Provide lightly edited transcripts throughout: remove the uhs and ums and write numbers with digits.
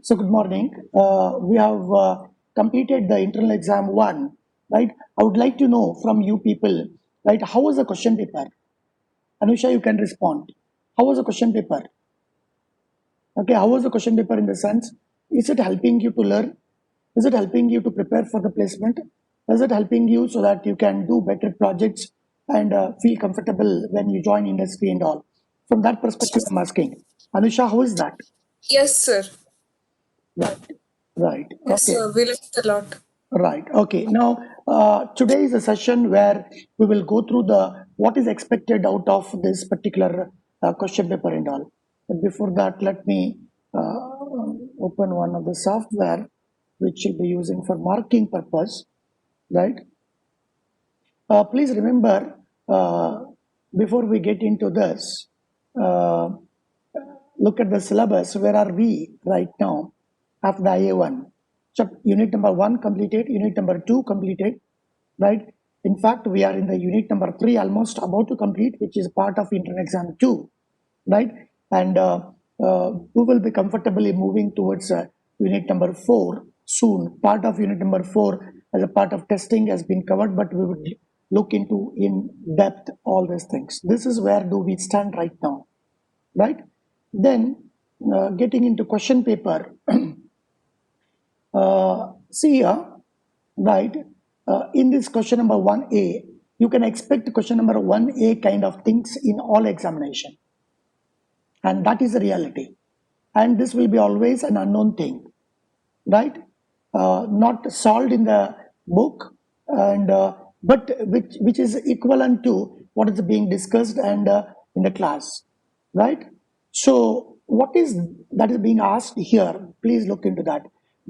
So good morning. We have completed the internal exam one, right? I would like to know from you people, right? How was the question paper? Anusha, you can respond. How was the question paper? Okay, how was the question paper in the sense? Is it helping you to learn? Is it helping you to prepare for the placement? Is it helping you so that you can do better projects and feel comfortable when you join industry and all? From that perspective, I'm asking. Anusha, how is that? Yes, sir. Right, right. Yes, Okay. sir. We learned a lot. Right. Okay. Now, today is a session where we will go through the what is expected out of this particular question paper and all. But before that, let me open one of the software which will be using for marking purpose. Right. Please remember before we get into this, uh, look at the syllabus. Where are we right now after the IA1? So unit number 1 completed, unit number 2 completed, right? In fact, we are in the unit number 3 almost about to complete, which is part of internal exam 2, right? And we will be comfortably moving towards unit number 4 soon. Part of unit number 4 as a part of testing has been covered, but we would look into in depth all these things. This is where do we stand right now, right? Then getting into question paper, see here, right? In this question number 1A, you can expect question number 1A kind of things in all examination, and that is the reality. And this will be always an unknown thing, right? Not solved in the book, and but which is equivalent to what is being discussed and in the class, right? So what is that is being asked here? Please look into that.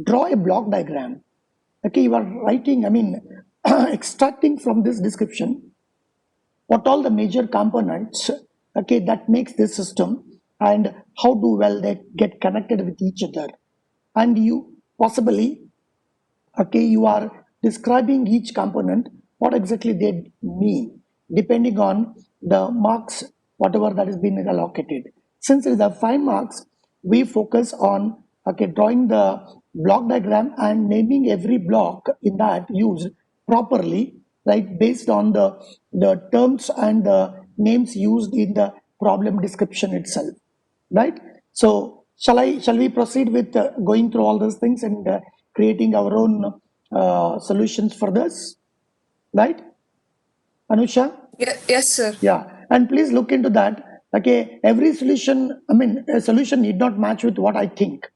Draw a block diagram. Okay, you are writing. I mean, extracting from this description what all the major components, okay, that makes this system and how do well they get connected with each other, and you possibly, okay, you are describing each component what exactly they mean depending on the marks whatever that is being allocated. Since it is a 5 marks, we focus on, okay, drawing the block diagram and naming every block in that used properly, right, based on the terms and the names used in the problem description itself, right? So shall we proceed with going through all those things and creating our own solutions for this, right, Anusha? Yes, sir. Yeah, and please look into that. Okay, every solution, I mean, a solution need not match with what I think.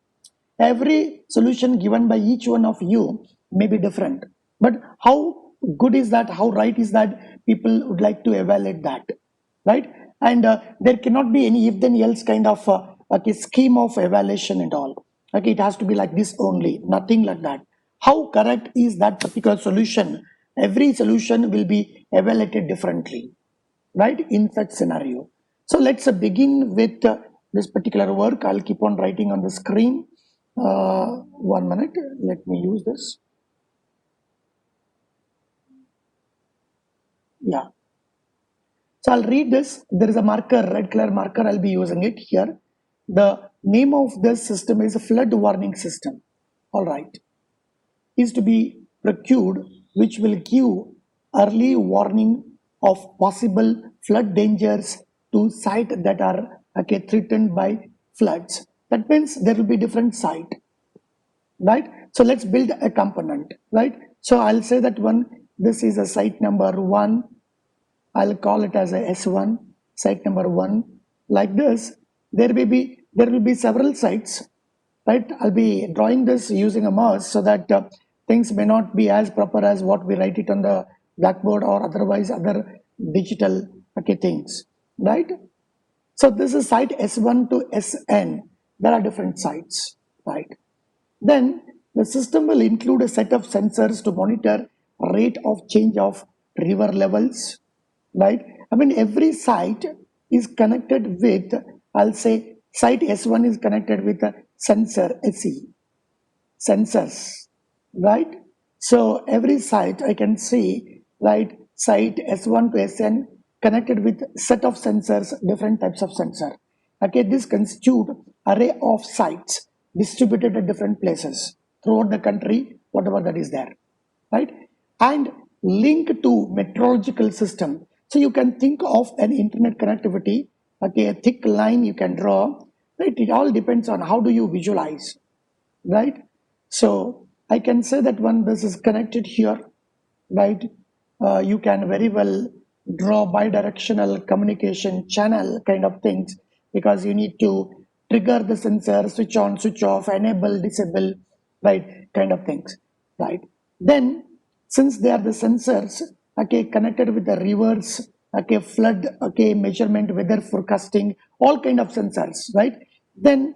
Every solution given by each one of you may be different, but how good is that, how right is that, people would like to evaluate that, right? And there cannot be any if then else kind of okay, scheme of evaluation and all. Okay, it has to be like this only, nothing like that. How correct is that particular solution? Every solution will be evaluated differently, right, in such scenario. So let's begin with this particular work. I'll keep on writing on the screen. 1 minute, let me use this. Yeah, so I'll read this. There is a marker, red color marker, I'll be using it here. The name of this system is a flood warning system. All right, is to be procured, which will give early warning of possible flood dangers to sites that are, okay, threatened by floods. That means there will be different site, right? So let's build a component, right? So I'll say that one, this is a site number 1. I'll call it as a S1, site number 1. Like this, there will be several sites, right? I'll be drawing this using a mouse so that things may not be as proper as what we write it on the blackboard or otherwise other digital, okay, things, right? So this is site S1 to Sn. There are different sites, right? Then the system will include a set of sensors to monitor rate of change of river levels, right? I mean, every site is connected with, I'll say, site S1 is connected with a sensor SE, sensors, right? So every site I can see, right, site S1 to Sn connected with set of sensors, different types of sensor. Okay, this constitute array of sites distributed at different places throughout the country, whatever that is there, right? And link to meteorological system. So you can think of an internet connectivity, okay, a thick line you can draw, right? It all depends on how do you visualize, right? So I can say that when this is connected here, right, you can very well draw bidirectional communication channel kind of things, because you need to trigger the sensor, switch on, switch off, enable, disable, right, kind of things, right? Then, since they are the sensors, okay, connected with the rivers, okay, flood, okay, measurement, weather forecasting, all kind of sensors, right? Then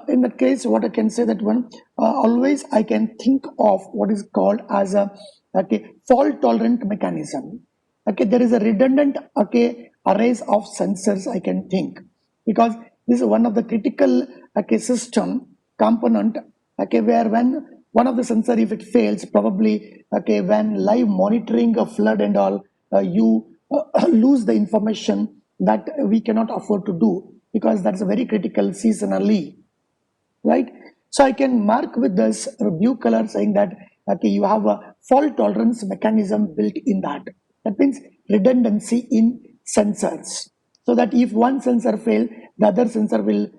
in that case, what I can say that one, always I can think of what is called as a, okay, fault tolerant mechanism. Okay, there is a redundant, okay, arrays of sensors I can think, because this is one of the critical, okay, system component, okay, where when one of the sensor, if it fails, probably, okay, when live monitoring of flood and all, you lose the information that we cannot afford to do, because that's a very critical seasonally, right? So I can mark with this blue color saying that, okay, you have a fault tolerance mechanism built in that. That means redundancy in sensors. So that if one sensor fail, the other sensor will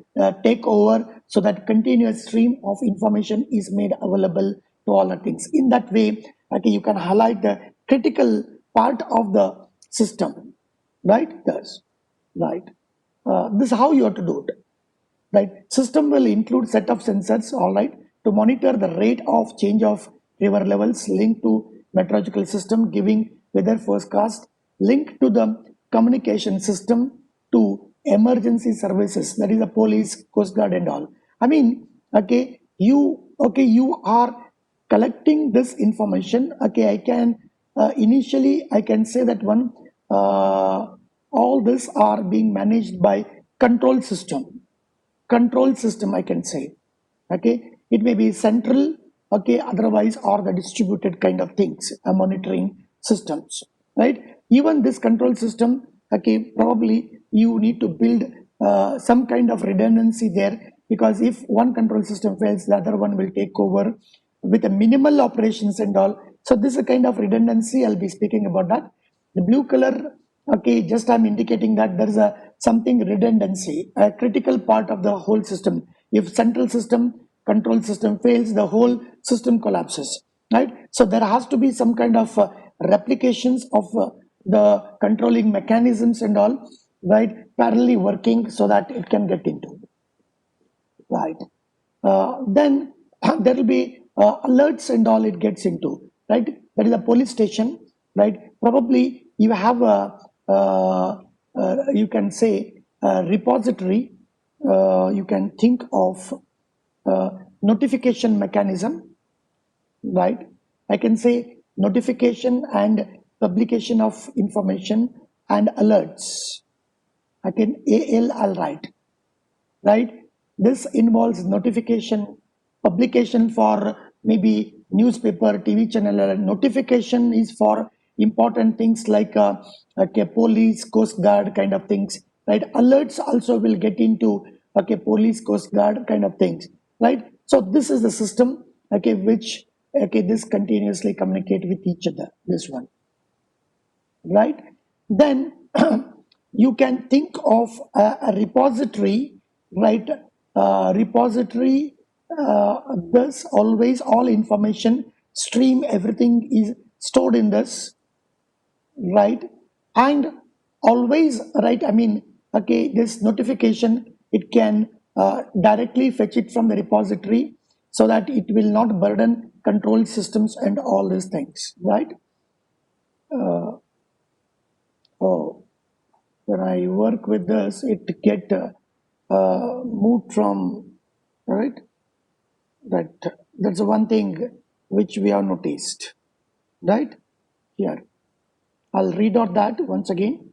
take over, so that continuous stream of information is made available to all the things. In that way, okay, you can highlight the critical part of the system, right? Thus, right. This is how you have to do it, right? System will include set of sensors, all right, to monitor the rate of change of river levels, linked to meteorological system giving weather forecast, linked to the communication system, to emergency services, that is the police, coast guard and all. I mean, you are collecting this information, okay. I can initially I can say that one, uh, all this are being managed by control system, I can say, okay. It may be central, okay, otherwise, or the distributed kind of things, monitoring systems, right? Even this control system, okay, probably you need to build some kind of redundancy there, because if one control system fails, the other one will take over with a minimal operations and all. So this is a kind of redundancy, I'll be speaking about that. The blue color, okay, just I'm indicating that there is a something redundancy, a critical part of the whole system. If central system, control system fails, the whole system collapses, right? So there has to be some kind of replications of the controlling mechanisms and all, right, parallelly working, so that it can get into, right? Then there will be alerts and all it gets into, right? That is a police station, right? Probably you have a, you can say, a repository. You can think of notification mechanism, right? I can say notification and publication of information and alerts. I can AL, I'll write, right? This involves notification, publication for maybe newspaper, TV channel. Notification is for important things like okay, police, coast guard kind of things, right? Alerts also will get into, okay, police, coast guard kind of things, right? So this is the system, okay, which, okay, this continuously communicate with each other. This one, right? Then you can think of a repository, right? Repository, this always all information stream, everything is stored in this, right? And always, right, I mean, okay, this notification, it can directly fetch it from the repository, so that it will not burden control systems and all these things, right? Oh, when I work with this, it get moved from, right. That's the one thing which we have noticed, right? Here, I'll read out that once again.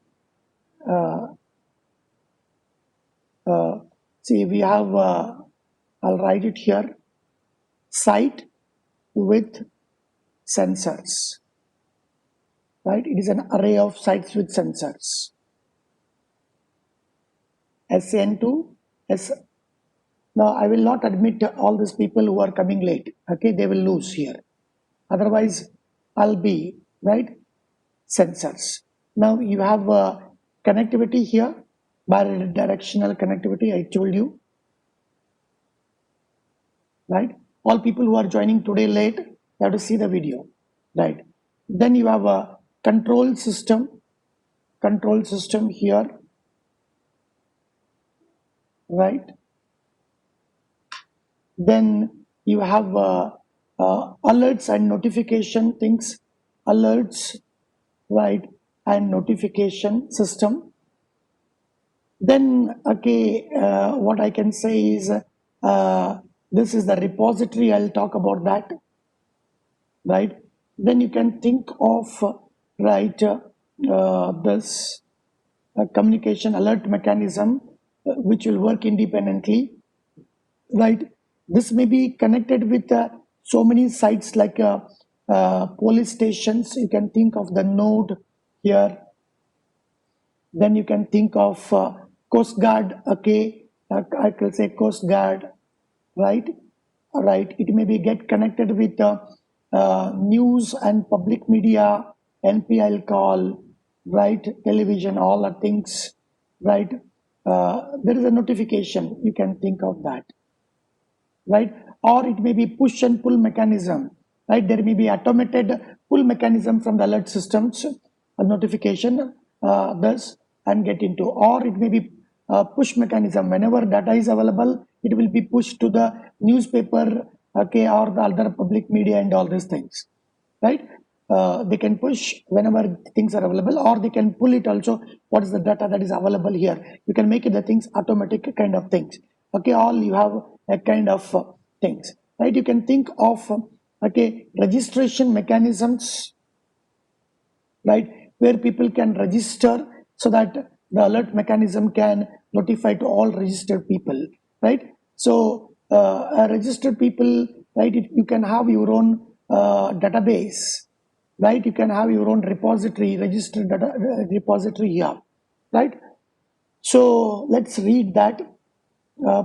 See, we have. I'll write it here. Site with sensors, right? It is an array of sites with sensors. SN2, S Now, I will not admit all these people who are coming late. Okay, they will lose here. Otherwise, I'll be, right, sensors. Now, you have connectivity here, bidirectional connectivity, I told you, right? All people who are joining today late, you have to see the video, right? Then you have a control system here, right? Then you have alerts and notification things, alerts, right, and notification system. Then, okay, what I can say is this is the repository. I'll talk about that, right? Then you can think of, right, this communication alert mechanism, which will work independently, right? This may be connected with so many sites like police stations. You can think of the node here. Then you can think of Coast Guard. Okay, I can say Coast Guard, right? Right. It may be get connected with news and public media, NPL call, right? Television, all the things, right? There is a notification. You can think of that, right? Or it may be push and pull mechanism, right? There may be automated pull mechanism from the alert systems, a notification thus and get into, or it may be push mechanism. Whenever data is available, it will be pushed to the newspaper, okay, or the other public media and all these things, right? They can push whenever things are available, or they can pull it also. What is the data that is available here? You can make it the things automatic kind of things. Okay, all you have a kind of things, right? You can think of okay, registration mechanisms, right, where people can register so that the alert mechanism can notify to all registered people, right? So registered people, right, you can have your own database, right? You can have your own repository, registered data repository here, right? So let's read that.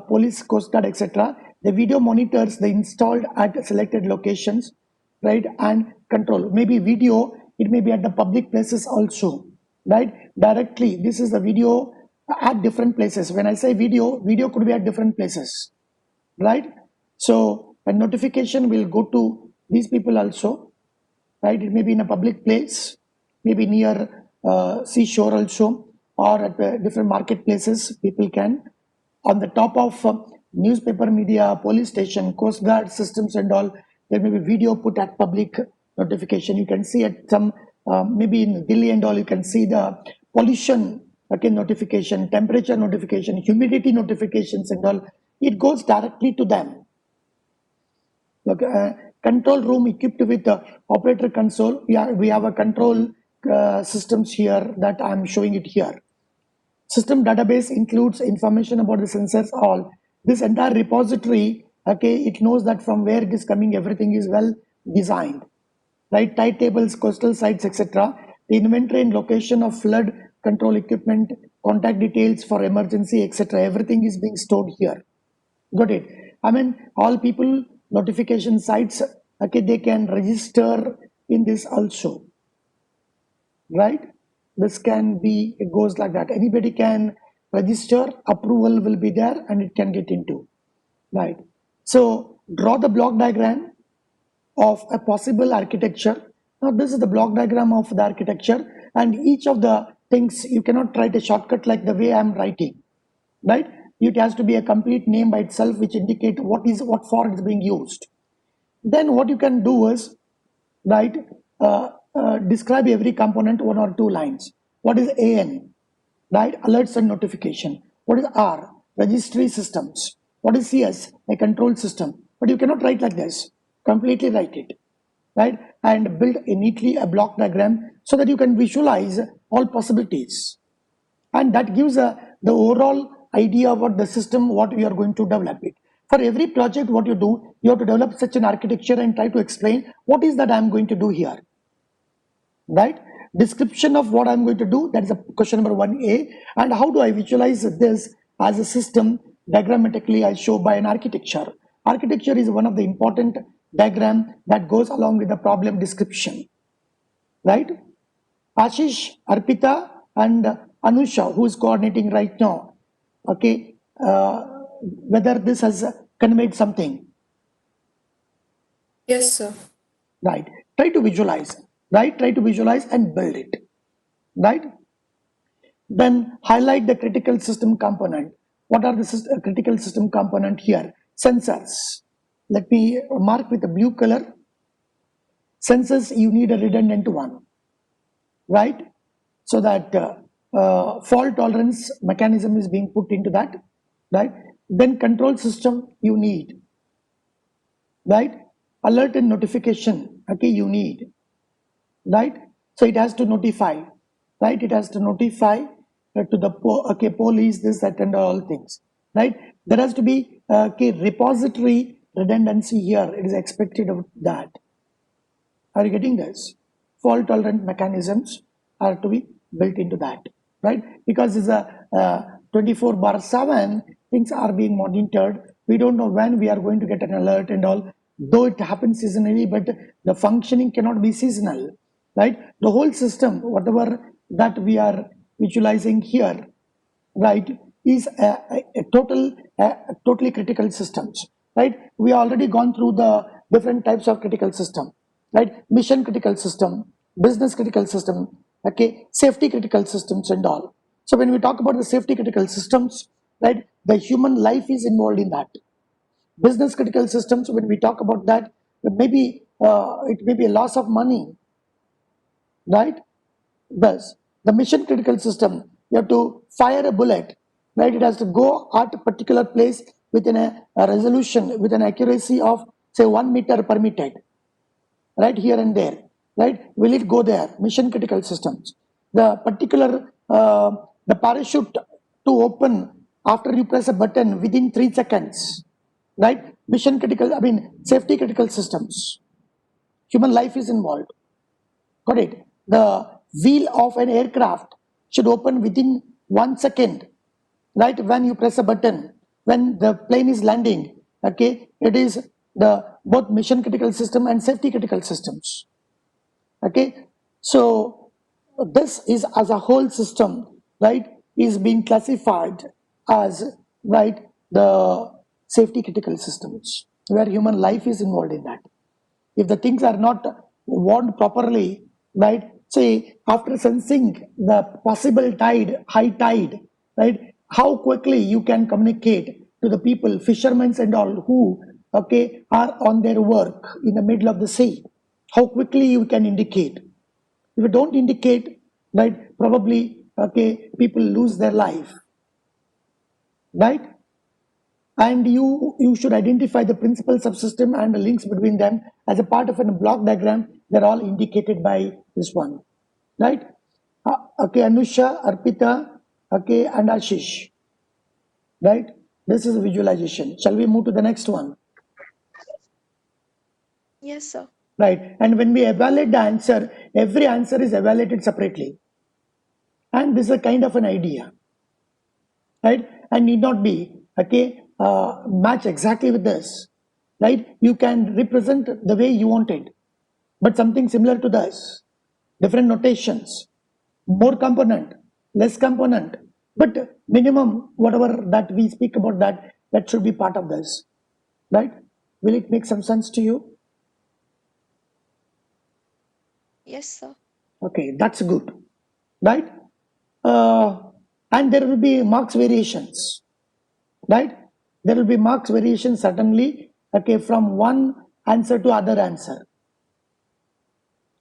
Police, Coast Guard, etc. The video monitors the installed at selected locations, right, and control. Maybe video, it may be at the public places also, right? Directly, this is the video at different places. When I say video, video could be at different places, right? So a notification will go to these people also, right? It may be in a public place, maybe near seashore also, or at different marketplaces. People can, on the top of newspaper media, police station, coast guard systems and all, there may be video put at public notification. You can see at some, maybe in Delhi and all, you can see the pollution, okay, notification, temperature notification, humidity notifications and all. It goes directly to them. Okay, control room equipped with the operator console. We have a control systems here that I'm showing it here. System database includes information about the sensors all. This entire repository, okay, it knows that from where it is coming, everything is well designed, right? Tide tables, coastal sites, etc. The inventory and location of flood control equipment, contact details for emergency, etc. Everything is being stored here. Got it? I mean, all people notification sites, okay, they can register in this also, right? This can be, it goes like that. Anybody can register, approval will be there, and it can get into, right? So draw the block diagram of a possible architecture. Now this is the block diagram of the architecture, and each of the things you cannot write a shortcut like the way I'm writing, right? It has to be a complete name by itself, which indicate what for it's being used. Then what you can do is, right, describe every component 1 or 2 lines. What is AN? Right, alerts and notification. What is R? Registry systems. What is CS? A control system. But you cannot write like this. Completely write it, right? And build a neatly a block diagram so that you can visualize all possibilities. And that gives the overall idea about the system, what we are going to develop it. For every project, what you do, you have to develop such an architecture and try to explain what is that I'm going to do here, right? Description of what I'm going to do, that is a question number 1A. And how do I visualize this as a system diagrammatically I show by an architecture. Architecture is one of the important diagram that goes along with the problem description, right? Ashish, Arpita, and Anusha, who is coordinating right now, okay, whether this has conveyed something, Yes, sir. right? Try to visualize, right? Try to visualize and build it, right? Then highlight the critical system component. What are the critical system component here? Sensors. Let me mark with a blue color. Sensors, you need a redundant one, right? So that fault tolerance mechanism is being put into that, right? Then control system you need, right? Alert and notification, okay, you need, right? So it has to notify, right? It has to notify to the okay, police, this, that, and all things, right? There has to be okay, repository redundancy here. It is expected of that. Are you getting this? Fault tolerant mechanisms are to be built into that, right? Because it's a 24/7, things are being monitored. We don't know when we are going to get an alert and all, though it happens seasonally, but the functioning cannot be seasonal, right? The whole system, whatever that we are visualizing here, right, is totally critical systems, right? We already gone through the different types of critical system, right? Mission critical system, business critical system, okay, safety critical systems and all. So when we talk about the safety critical systems, right, the human life is involved in that. Business critical systems, when we talk about that, maybe it may be a loss of money, right? Thus, the mission critical system, you have to fire a bullet, right? It has to go at a particular place within a resolution, with an accuracy of say 1 meter per minute, right here and there, right? Will it go there? Mission critical systems. The particular, the parachute to open after you press a button within 3 seconds, right? Mission critical, I mean, safety critical systems. Human life is involved. Got it? The wheel of an aircraft should open within 1 second, right? When you press a button, when the plane is landing, okay, it is the both mission critical system and safety critical systems, okay. So this is as a whole system, right, is being classified as, right, the safety critical systems where human life is involved in that. If the things are not warned properly, right, say after sensing the possible tide, high tide, right, how quickly you can communicate to the people, fishermen and all, who, okay, are on their work in the middle of the sea, how quickly you can indicate. If you don't indicate, right, probably, okay, people lose their life, right? And you should identify the principal subsystem and the links between them as a part of a block diagram. They're all indicated by this one, right? Okay, Anusha, Arpita, okay, and Ashish, right? This is a visualization. Shall we move to the next one? Yes, sir. Right, and when we evaluate the answer, every answer is evaluated separately, and this is a kind of an idea, right? And need not be, okay, match exactly with this, right? You can represent the way you want it, but something similar to this, different notations, more component, less component, but minimum whatever that we speak about, that should be part of this, right? Will it make some sense to you? Yes, sir. Okay, that's good, right? uh, and there will be marks variations, right? There will be marks variation certainly, okay, from one answer to other answer.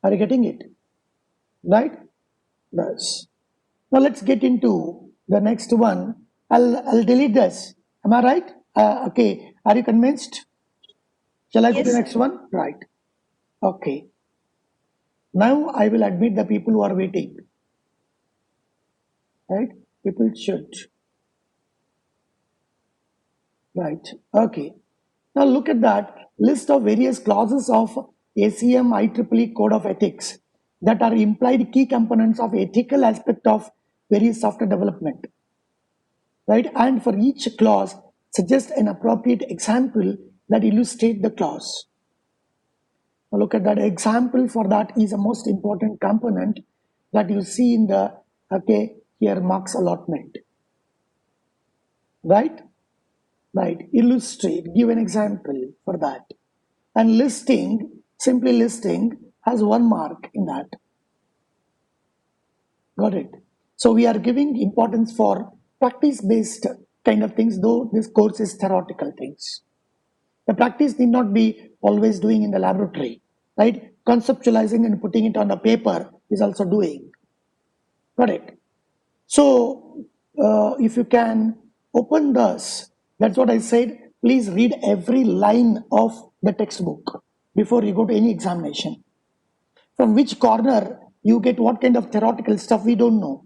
Are you getting it? Right? Yes. Now let's get into the next one. I'll delete this. Am I right? Okay. Are you convinced? Shall I go to Yes, the sir. next one? Right. Okay. Now I will admit the people who are waiting. Right? People should. Right. Okay. Now look at that list of various clauses of ACM IEEE Code of Ethics that are implied key components of ethical aspect of various software development. Right. And for each clause, suggest an appropriate example that illustrate the clause. Now look at that example. For that is the most important component that you see in the here marks allotment, right? Right, illustrate, give an example for that. And listing, simply listing, has 1 mark in that. Got it? So we are giving importance for practice-based kind of things, though this course is theoretical things. The practice need not be always doing in the laboratory, right? Conceptualizing and putting it on a paper is also doing. Got it? So if you can open this, that's what I said, please read every line of the textbook before you go to any examination. From which corner you get what kind of theoretical stuff, we don't know.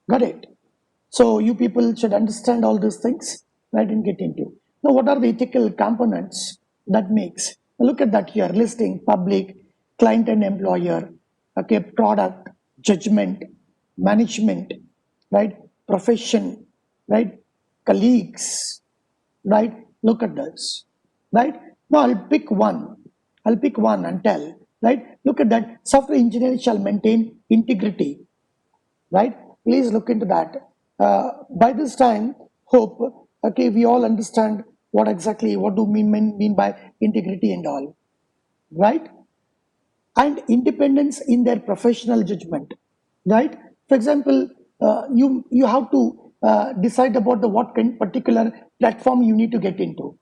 Got it? So you people should understand all these things, right, and get into. Now, what are the ethical components that makes? Look at that here, listing, public, client and employer, product, judgment, management, right, profession, right, colleagues, right? Look at this, right? Now I'll pick one. I'll pick one and tell, right? Look at that. Software engineer shall maintain integrity, right? Please look into that. By this time, hope, we all understand what do we mean by integrity and all, right? And independence in their professional judgment, right? For example, you have to decide about the what kind particular platform you need to get into,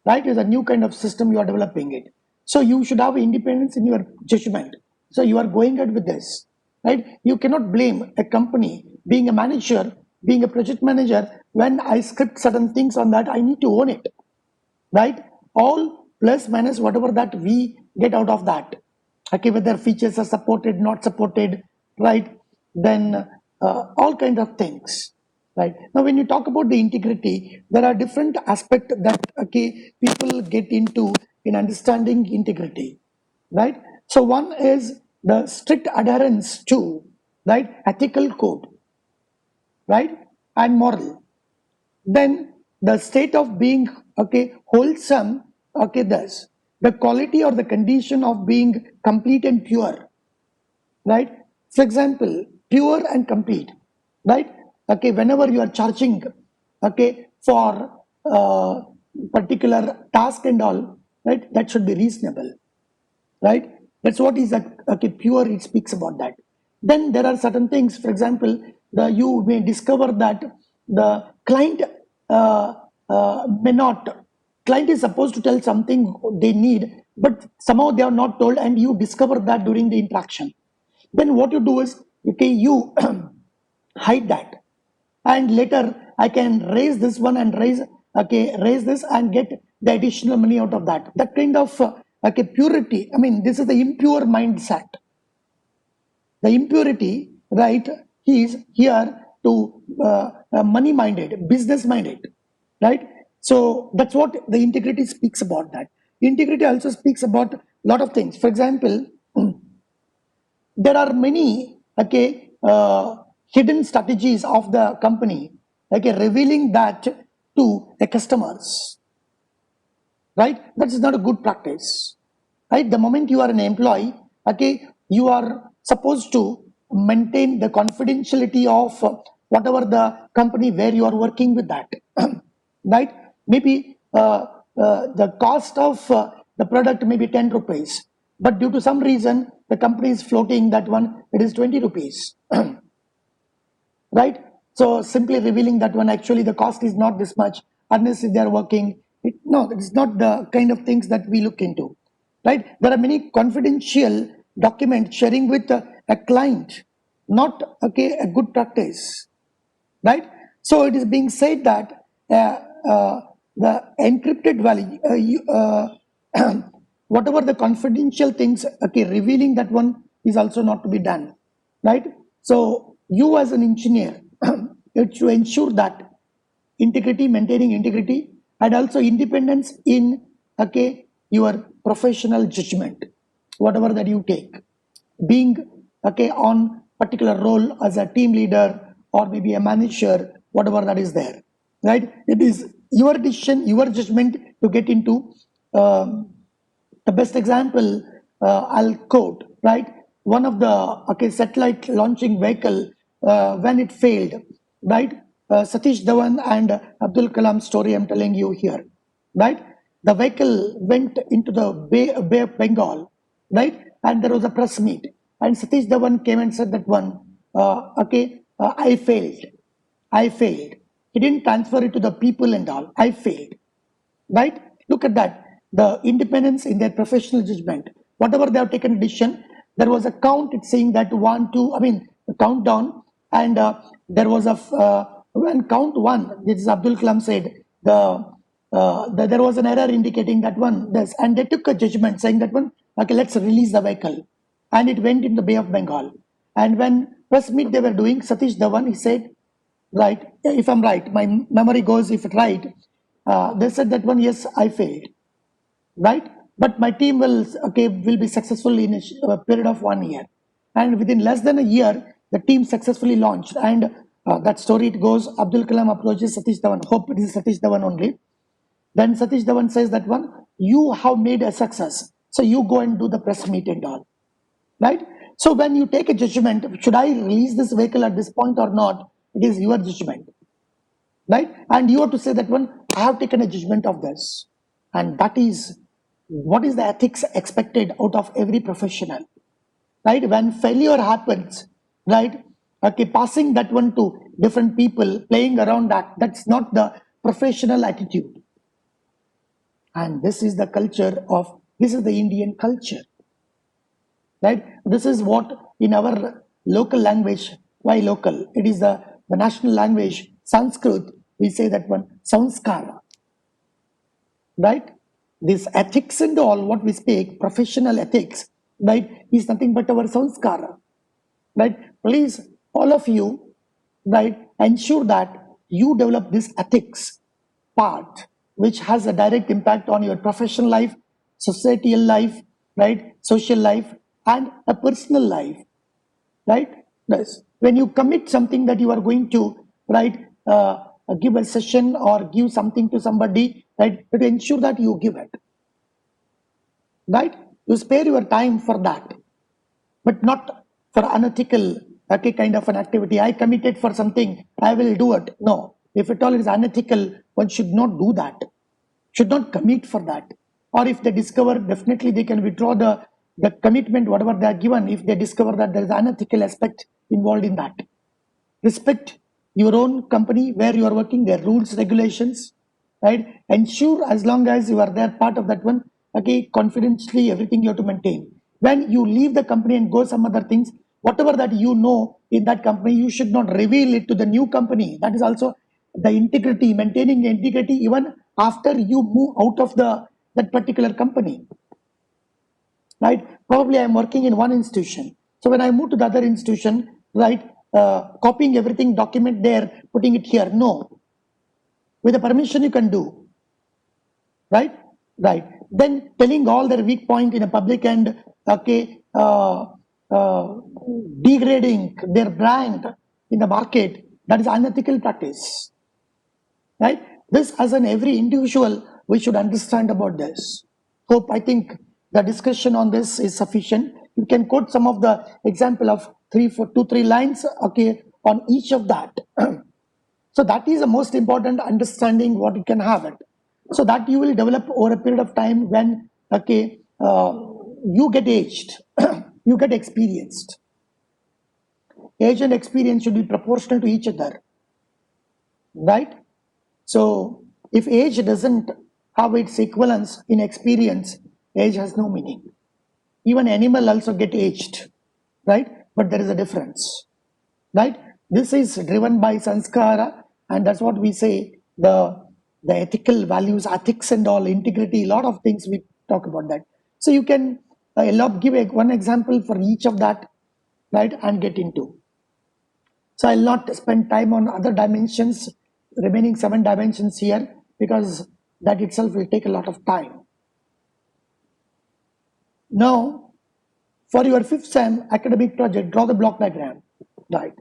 right? It's a new kind of system you are developing it. So you should have independence in your judgment. So you are going ahead with this, right? You cannot blame a company, being a manager, being a project manager, when I script certain things on that, I need to own it, right? All plus minus whatever that we get out of that, whether features are supported, not supported, right? Then all kind of things, right? Now when you talk about the integrity, there are different aspects that people get into in understanding integrity, right? So one is the strict adherence to, right, ethical code, right, and moral. Then the state of being wholesome, thus the quality or the condition of being complete and pure, right? For example, pure and complete, right? Whenever you are charging for particular task and all, right, that should be reasonable, right? That's what is pure. It speaks about that. Then there are certain things. For example, you may discover that the client may not. Client is supposed to tell something they need, but somehow they are not told, and you discover that during the interaction. Then what you do is you hide that, and later I can raise this one and raise this and get the additional money out of that kind of purity. I mean, this is the impure mindset. The impurity, right, he is here to money minded, business minded, right? So that's what the integrity speaks about. That integrity also speaks about a lot of things. For example, there are many hidden strategies of the company, revealing that to the customers, right? That is not a good practice, right? The moment you are an employee, you are supposed to maintain the confidentiality of whatever the company where you are working with that, right? Maybe the cost of the product may be 10 rupees, but due to some reason the company is floating that one, it is 20 rupees. Right? So simply revealing that one, actually the cost is not this much unless they are working. No, it's not the kind of things that we look into, right? There are many confidential documents sharing with a client, not a good practice, right? So it is being said that the encrypted value, whatever the confidential things, revealing that one is also not to be done, right? So you as an engineer, to ensure that integrity, maintaining integrity, and also independence in your professional judgment, whatever that you take, being on particular role as a team leader or maybe a manager, whatever that is there, right? It is your decision, your judgment to get into. The best example I'll quote, right? One of the satellite launching vehicle, when it failed, right? Satish Dhawan and Abdul Kalam story I'm telling you here, right? The vehicle went into the Bay of Bengal, right? And there was a press meet, and Satish Dhawan came and said that one, I failed. I failed. He didn't transfer it to the people and all. I failed. Right? Look at that. The independence in their professional judgment. Whatever they have taken a decision, there was a count. It's saying that one, two. I mean, the countdown, and there was when count one. This is Abdul Kalam said there was an error indicating that one. This, and they took a judgment saying that one. Okay, let's release the vehicle, and it went in the Bay of Bengal. And when press meet they were doing, Satish Dhawan, he said, right, if I'm right, my memory goes if it's right, they said that one, yes, I failed, right? But my team will be successful in a period of 1 year. And within less than a year, the team successfully launched. And that story, it goes, Abdul Kalam approaches Satish Dhawan, hope it is Satish Dhawan only. Then Satish Dhawan says that one, you have made a success. So you go and do the press meet and all, right? So when you take a judgment, should I release this vehicle at this point or not? It is your judgment, right? And you have to say that one, I have taken a judgment of this. And that is what is the ethics expected out of every professional, right? When failure happens, right? Okay, passing that one to different people, playing around that's not the professional attitude. And this is the culture of, this is the Indian culture, right? This is what in our local language, why local? It is the national language, Sanskrit, we say that one, sanskara, right? This ethics and all what we speak, professional ethics, right, is nothing but our sanskara, right? Please, all of you, right, ensure that you develop this ethics part, which has a direct impact on your professional life, societal life, right, social life, and a personal life, right? Yes. When you commit something that you are going to, right, give a session or give something to somebody, right, to ensure that you give it, right? You spare your time for that, but not for unethical, kind of an activity. I committed for something, I will do it. No, if at all it is unethical, one should not do that, should not commit for that. Or if they discover, definitely they can withdraw the commitment, whatever they are given, if they discover that there is an unethical aspect involved in that. Respect your own company where you are working, their rules, regulations, right? Ensure as long as you are there, part of that one, okay, confidentially, everything you have to maintain. When you leave the company and go some other things, whatever that you know in that company, you should not reveal it to the new company. That is also the integrity, maintaining integrity even after you move out of that particular company, right? Probably I'm working in one institution. So when I move to the other institution, right, copying everything, document there, putting it here, no. With the permission you can do, right? Right. Then telling all their weak point in a public and, degrading their brand in the market, that is unethical practice, right? This, as an every individual, we should understand about this. Hope, I think the discussion on this is sufficient. You can quote some of the example of 3 lines, okay, on each of that. So that is the most important understanding what you can have it. So that you will develop over a period of time when, you get aged, you get experienced. Age and experience should be proportional to each other, right? So if age doesn't have its equivalence in experience, age has no meaning. Even animal also get aged, right? But there is a difference, right? This is driven by sanskara, and that's what we say, the ethical values, ethics and all, integrity, a lot of things we talk about that. So you can give one example for each of that, right, and get into. So I'll not spend time on other dimensions, remaining 7 dimensions here, because that itself will take a lot of time. Now, for your 5th SEM academic project, draw the block diagram, right?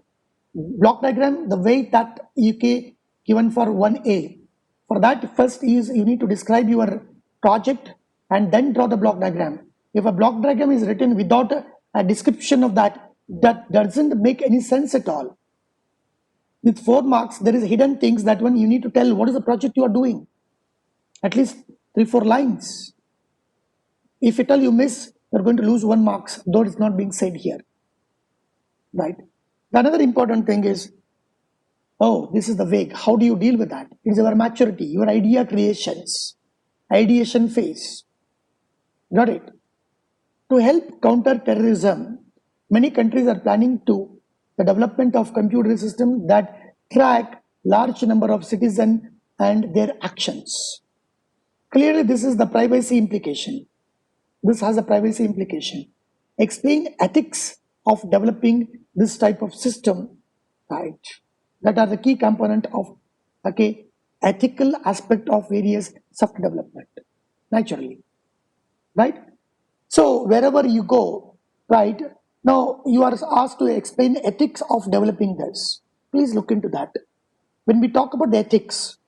Block diagram, the way that you given for 1A. For that, first is you need to describe your project and then draw the block diagram. If a block diagram is written without a description of that, that doesn't make any sense at all. With 4 marks, there is hidden things that one you need to tell what is the project you are doing. At least 3-4 lines. If at all you miss, you're going to lose 1 marks, though it's not being said here. Right? Another important thing is, oh, this is the vague. How do you deal with that? It's your maturity, your idea creations, ideation phase. Got it? To help counter terrorism, many countries are planning to the development of computer systems that track large number of citizens and their actions. Clearly, this is the privacy implication. This has a privacy implication. Explain ethics of developing this type of system, right? That are the key component of ethical aspect of various software development, naturally, right? So wherever you go, right, now you are asked to explain ethics of developing this. Please look into that. When we talk about the ethics,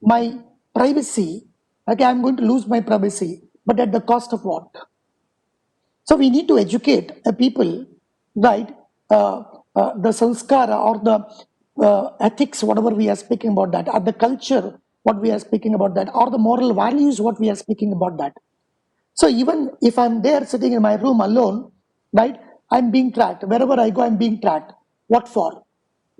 my privacy, I'm going to lose my privacy, but at the cost of what? So we need to educate people, right? The sanskara or the ethics, whatever we are speaking about that, or the culture, what we are speaking about that, or the moral values, what we are speaking about that. So even if I'm there sitting in my room alone, right, I'm being tracked. Wherever I go, I'm being tracked. What for?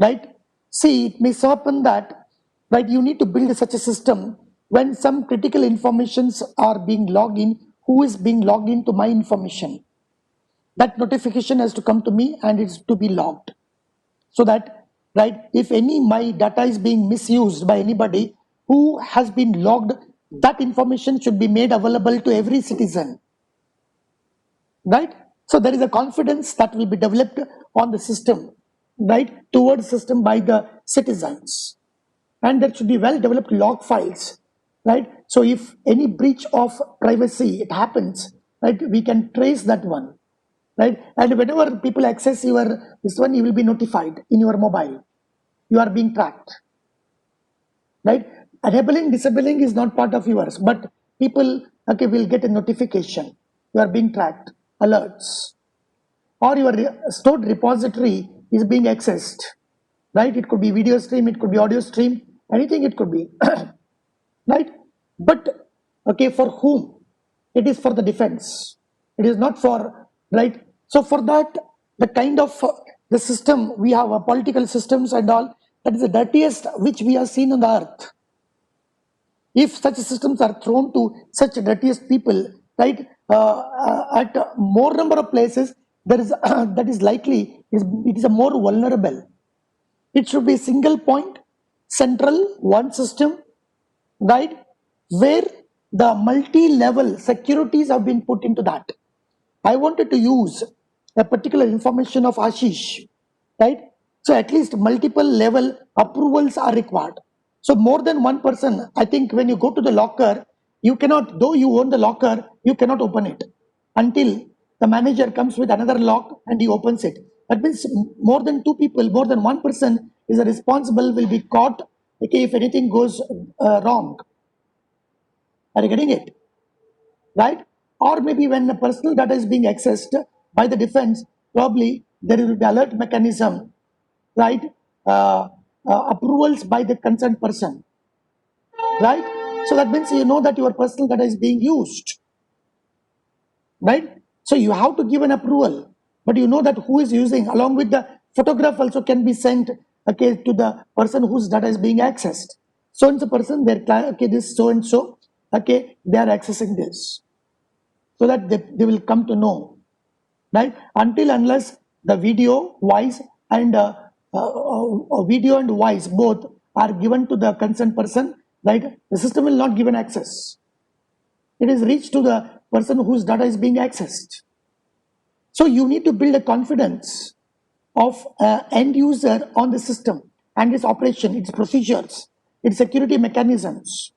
Right? See, it may happen that, right, you need to build such a system when some critical informations are being logged in, who is being logged into my information. That notification has to come to me and it's to be logged. So that, right, if any my data is being misused by anybody who has been logged, that information should be made available to every citizen, right? So there is a confidence that will be developed on the system, right, towards system by the citizens, and there should be well developed log files, right? So if any breach of privacy it happens, right, we can trace that one, right? And whenever people access your this one, you will be notified in your mobile. You are being tracked, right? Enabling, disabling is not part of yours, but people will get a notification. You are being tracked, alerts, or your stored repository is being accessed, right? It could be video stream, it could be audio stream, anything it could be, right? But for whom? It is for the defense. It is not for, right? So for that, the kind of the system we have, political systems and all, that is the dirtiest which we have seen on the earth. If such systems are thrown to such dirtiest people, right, at more number of places, there is that is likely it is a more vulnerable. It should be a single point, central, one system, right, where the multi-level securities have been put into that. I wanted to use a particular information of Ashish, right? So at least multiple level approvals are required. So more than one person, I think when you go to the locker, you cannot, though you own the locker, you cannot open it until the manager comes with another lock and he opens it. That means more than 2 people, more than one person is responsible, will be caught, if anything goes wrong. Are you getting it? Right? Or maybe when the personal data is being accessed by the defense, probably there will be alert mechanism, right? Approvals by the concerned person, right? So that means you know that your personal data is being used, right? So you have to give an approval, but you know that who is using, along with the photograph also can be sent to the person whose data is being accessed. So and so person, this so and so, they are accessing this, so that they will come to know, right? Unless the video, voice, and video and voice both are given to the concerned person, right? The system will not give an access. It is reached to the person whose data is being accessed. So you need to build a confidence of end user on the system and its operation, its procedures, its security mechanisms.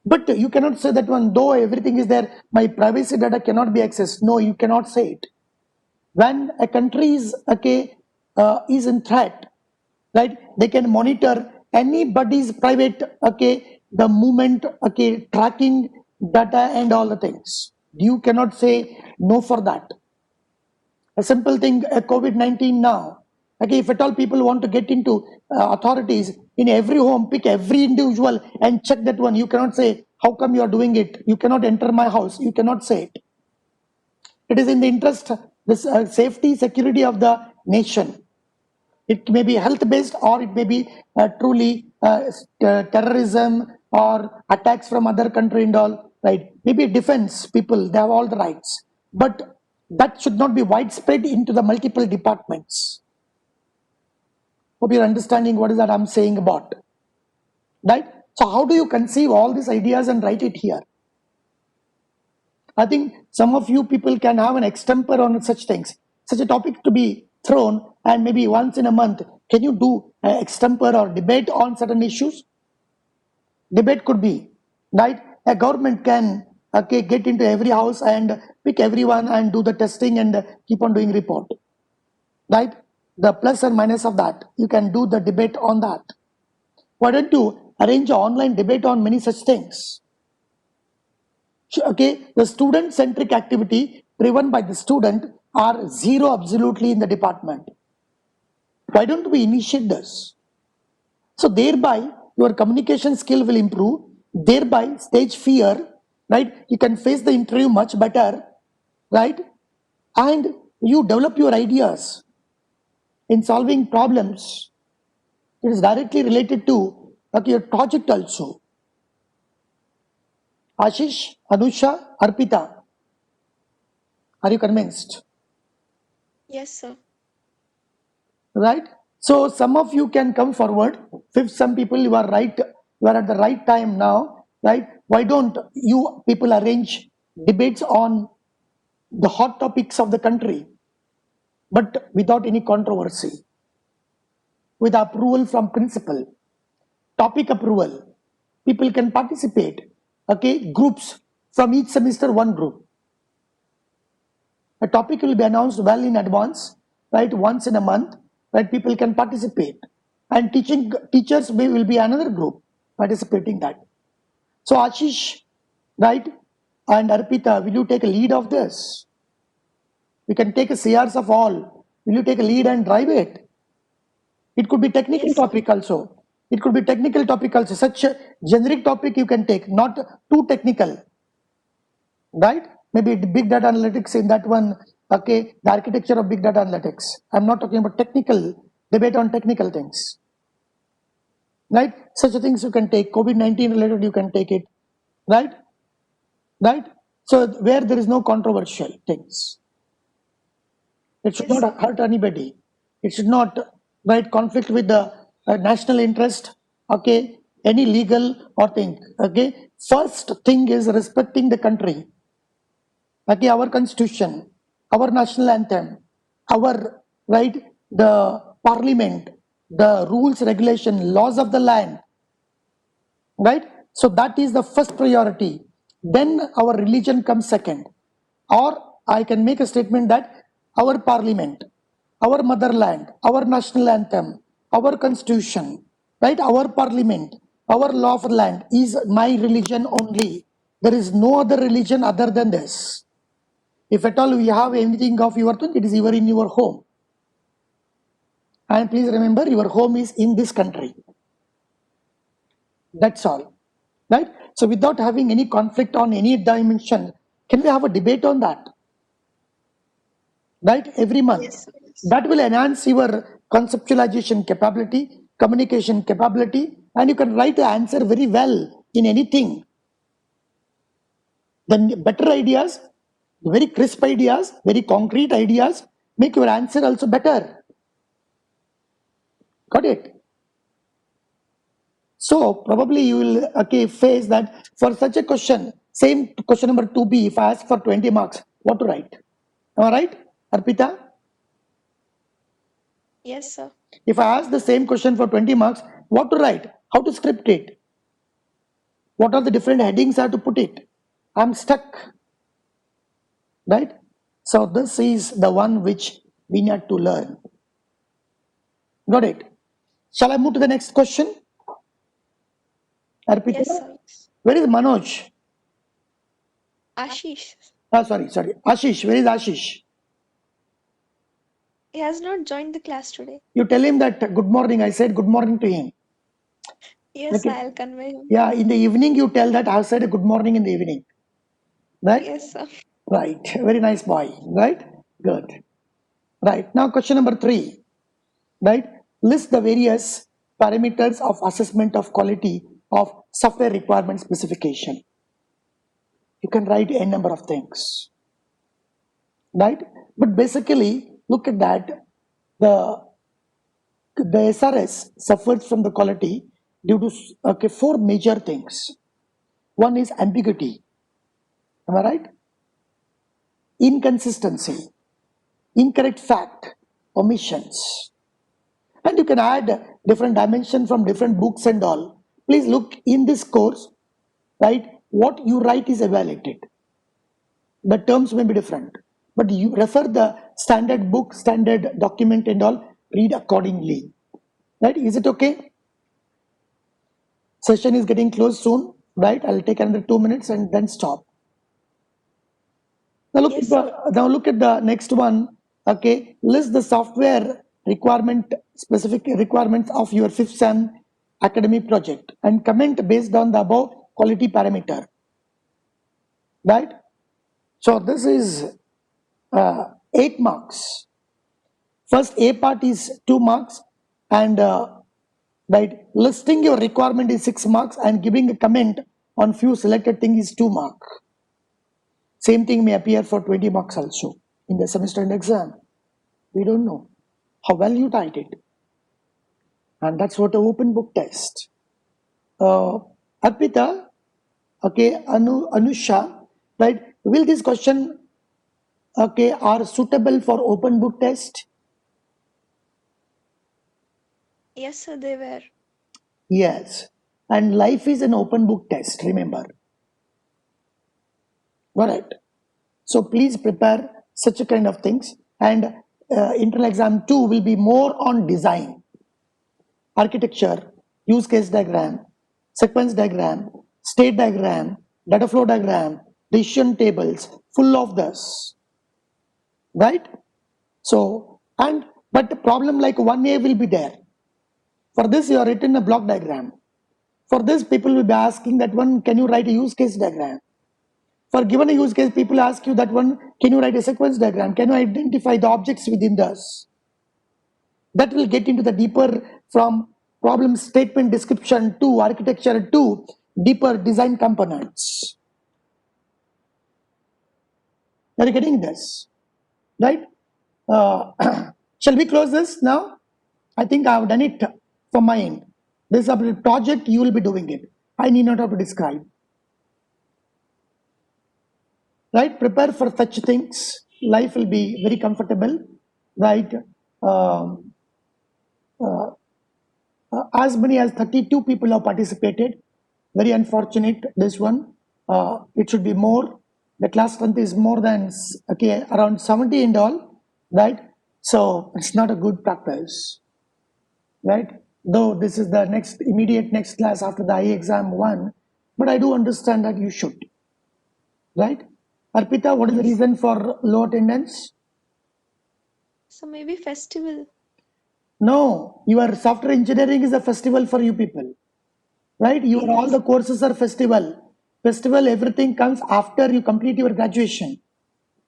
But you cannot say that one, though everything is there, my privacy data cannot be accessed. No, you cannot say it. When a country is in threat, right? They can monitor anybody's private, okay, the movement, okay, tracking data and all the things. You cannot say no for that. A simple thing, COVID-19 now. Okay, if at all people want to get into authorities in every home, pick every individual and check that one. You cannot say, how come you are doing it? You cannot enter my house. You cannot say it. It is in the interest, this safety, security of the nation. It may be health based or it may be truly terrorism or attacks from other country and all, right? Maybe defense people, they have all the rights. But that should not be widespread into the multiple departments. Hope you're understanding what is that I'm saying about, right? So how do you conceive all these ideas and write it here? I think some of you people can have an extemper on such things, such a topic to be thrown, and maybe once in a month, can you do an extemper or debate on certain issues? Debate could be, right? A government can, okay, get into every house and pick everyone and do the testing and keep on doing report, right? The plus and minus of that, you can do the debate on that. Why don't you arrange an online debate on many such things? Okay, the student centric activity driven by the student are zero absolutely in the department. Why don't we initiate this? So thereby your communication skill will improve, thereby stage fear, right? You can face the interview much better, right? And you develop your ideas in solving problems. It is directly related to, okay, your project also. Ashish, Anusha, Arpita, are you convinced? Yes, sir. Right? So some of you can come forward. If some people, you are right, you are at the right time now, right? Why don't you people arrange debates on the hot topics of the country, but without any controversy, with approval from principal, topic approval. People can participate. Okay, groups from each semester, one group. A topic will be announced well in advance, right? Once in a month, right? People can participate, and teachers will be another group participating that. So Ashish, right, and Arpita, will you take a lead of this? You can take a CRs of all. Will you take a lead and drive it? It could be technical Yes, sir. topic also. It could be technical topic also. Such a generic topic you can take, not too technical, right? Maybe big data analytics in that one, okay, the architecture of big data analytics. I'm not talking about technical, debate on technical things, right? Such things you can take, COVID-19 related, you can take it, right? Right? So where there is no controversial things, it should Yes, sir. not hurt anybody. It should not, right, conflict with the national interest, okay, any legal or thing, okay. First thing is respecting the country. Okay, our constitution, our national anthem, our, right, the parliament, the rules, regulation, laws of the land, right? So that is the first priority. Then our religion comes second. Or I can make a statement that our parliament, our motherland, our national anthem, our constitution, right, our parliament, our law of the land is my religion only. There is no other religion other than this. If at all we have anything of your own, it is even in your home. And please remember, your home is in this country. That's all. Right? So without having any conflict on any dimension, can we have a debate on that? Right? Every month. Yes, sir. That will enhance your conceptualization capability, communication capability, and you can write the answer very well in anything. Then better ideas, very crisp ideas, very concrete ideas, make your answer also better. Got it? So probably you will, okay, face that for such a question, same question number 2B, if I ask for 20 marks, what to write? Am I right, Arpita? Yes, sir. If I ask the same question for 20 marks, what to write? How to script it? What are the different headings I have to put it? I'm stuck, right? So this is the one which we need to learn. Got it? Shall I move to the next question? Arpita? Yes, sir. Where is Manoj? Ashish. Sorry. Ashish, where is Ashish? He has not joined the class today. You tell him that good morning. I said good morning to him. Yes, Okay. I'll convey him. Yeah, in the evening you tell that I have said a good morning in the evening. Right? Yes, sir. Right. Very nice boy. Right? Good. Right. Now question number 3. Right? List the various parameters of assessment of quality of software requirement specification. You can write a number of things. Right? But basically, look at that. The SRS suffers from the quality due to 4 major things. One is ambiguity. Am I right? Inconsistency, incorrect fact, omissions. And you can add different dimensions from different books and all. Please look in this course, right? What you write is evaluated. The terms may be different, but you refer the standard book, standard document and all, read accordingly. Right? Is it okay? Session is getting close soon, right? I'll take another 2 minutes and then stop. Yes, sir. Now look at the next one. Okay, list the software specific requirements of your 5th sem academic project and comment based on the above quality parameter. Right? So this is 8 marks. First A part is 2 marks, and right, listing your requirement is 6 marks, and giving a comment on few selected thing is 2 marks. Same thing may appear for 20 marks also in the semester end exam. We don't know how well you typed it. And that's what an open book test. Arpita, okay, Anusha, right? Will this question, okay, are suitable for open book test? Yes, sir, they were. Yes. And life is an open book test, remember. All right. So please prepare such a kind of things. And internal exam 2 will be more on design, architecture, use case diagram, sequence diagram, state diagram, data flow diagram, decision tables, full of this, right? So, but the problem like 1A will be there. For this, you are written a block diagram. For this, people will be asking that one, can you write a use case diagram? For given a use case, people ask you that one, can you write a sequence diagram? Can you identify the objects within this? That will get into the deeper from problem statement description to architecture to deeper design components. Are you getting this? Right? Shall we close this now? I think I have done it for my end. This is a project, you will be doing it. I need not have to describe. Right? Prepare for such things. Life will be very comfortable. Right? As many as 32 people have participated. Very unfortunate, this one. It should be more. The class strength is more than, okay, around 70 and all, right? So it's not a good practice, right? Though this is the immediate next class after the IA exam 1, but I do understand that you should, right? Arpita, what is the reason for low attendance? So maybe festival. No, your software engineering is a festival for you people. Right? All the courses are festival. Festival, everything comes after you complete your graduation.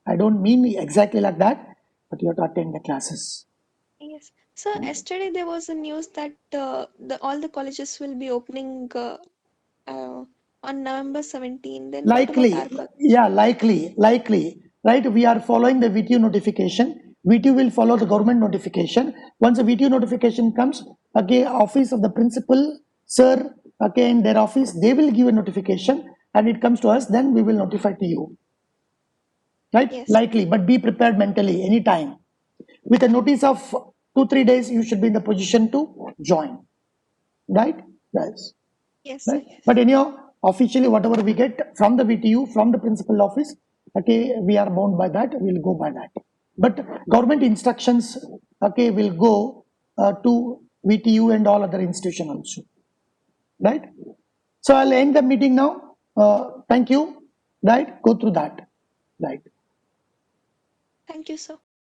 I don't mean exactly like that, but you have to attend the classes. Yes. So yesterday there was a news that all the colleges will be opening uh, on November 17. Then what about our Likely, college? yeah, likely. Right? We are following the VTU notification. VTU will follow the government notification. Once the VTU notification comes, okay, office of the principal, sir, okay, in their office, they will give a notification and it comes to us, then we will notify to you. Right? Yes. Likely, but be prepared mentally anytime. With a notice of 2-3 days, you should be in the position to join. Right? Yes. Yes, sir. Right? But anyhow, officially, whatever we get from the VTU, from the principal office, okay, we are bound by that. We'll go by that. But government instructions, okay, will go to VTU and all other institution also, right? So I'll end the meeting now. Thank you, right? Go through that, right? Thank you, sir.